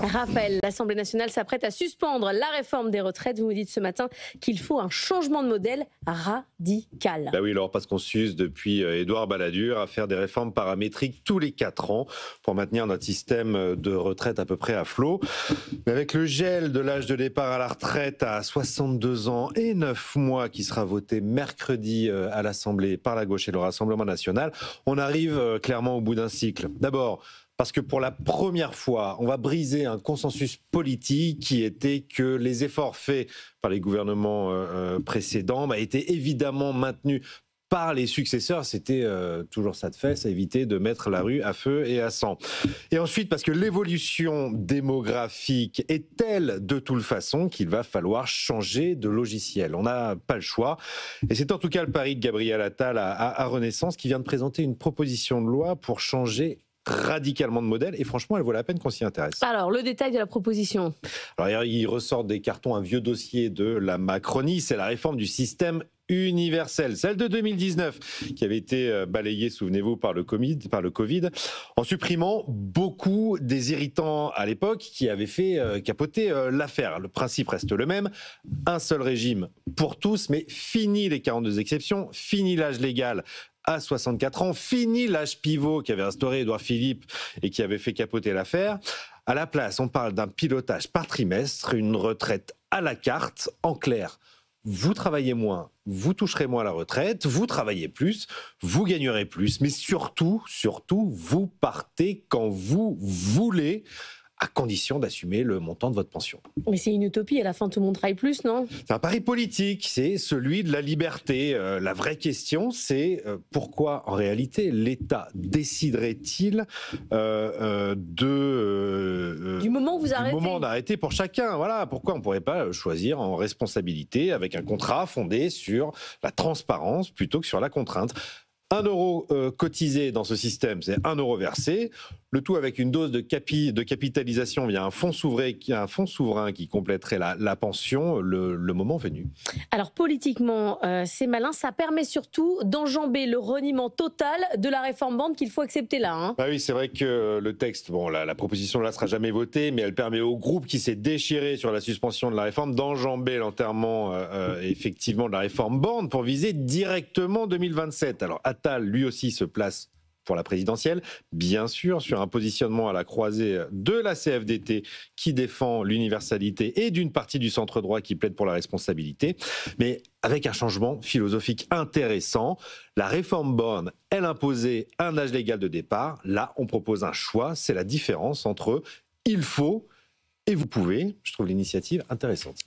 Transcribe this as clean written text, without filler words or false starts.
Raphaël, l'Assemblée nationale s'apprête à suspendre la réforme des retraites. Vous nous dites ce matin qu'il faut un changement de modèle radical. Oui, alors parce qu'on s'use depuis Édouard Balladur à faire des réformes paramétriques tous les 4 ans pour maintenir notre système de retraite à peu près à flot. Mais avec le gel de l'âge de départ à la retraite à 62 ans et 9 mois qui sera voté mercredi à l'Assemblée par la gauche et le Rassemblement national, on arrive clairement au bout d'un cycle. D'abord, parce que pour la première fois, on va briser un consensus politique qui était que les efforts faits par les gouvernements précédents étaient évidemment maintenus par les successeurs. C'était toujours ça de fait, ça évitait de mettre la rue à feu et à sang. Et ensuite, parce que l'évolution démographique est telle de toute façon qu'il va falloir changer de logiciel. On n'a pas le choix. Et c'est en tout cas le pari de Gabriel Attal à Renaissance qui vient de présenter une proposition de loi pour changer radicalement de modèle, et franchement, elle vaut la peine qu'on s'y intéresse. Alors, le détail de la proposition. Alors, il ressort des cartons un vieux dossier de la Macronie, c'est la réforme du système universel, celle de 2019, qui avait été balayée, souvenez-vous, par le Covid, en supprimant beaucoup des irritants à l'époque qui avaient fait capoter l'affaire. Le principe reste le même, un seul régime pour tous, mais fini les 42 exceptions, fini l'âge légal à 64 ans, fini l'âge pivot qu'avait instauré Édouard Philippe et qui avait fait capoter l'affaire. À la place, on parle d'un pilotage par trimestre, une retraite à la carte, en clair. Vous travaillez moins, vous toucherez moins la retraite, vous travaillez plus, vous gagnerez plus, mais surtout, vous partez quand vous voulez, à condition d'assumer le montant de votre pension. Mais c'est une utopie, à la fin tout le monde travaille plus, non ? C'est un pari politique, c'est celui de la liberté. La vraie question, c'est pourquoi en réalité l'État déciderait-il du moment où vous arrêtez. Du moment d'arrêter pour chacun. Voilà, pourquoi on ne pourrait pas choisir en responsabilité avec un contrat fondé sur la transparence plutôt que sur la contrainte. 1 euro cotisé dans ce système, c'est 1 euro versé. Le tout avec une dose de capitalisation via un fonds souverain qui compléterait la pension le moment venu. Alors politiquement, c'est malin. Ça permet surtout d'enjamber le reniement total de la réforme Borne qu'il faut accepter là. Hein. Oui, c'est vrai que le texte, la proposition là sera jamais votée, mais elle permet au groupe qui s'est déchiré sur la suspension de la réforme d'enjamber l'enterrement effectivement de la réforme Borne pour viser directement 2027. Alors Attal, lui aussi, se place pour la présidentielle, bien sûr, sur un positionnement à la croisée de la CFDT qui défend l'universalité et d'une partie du centre droit qui plaide pour la responsabilité, mais avec un changement philosophique intéressant. La réforme Borne, elle imposait un âge légal de départ. Là, on propose un choix. C'est la différence entre il faut et vous pouvez. Je trouve l'initiative intéressante.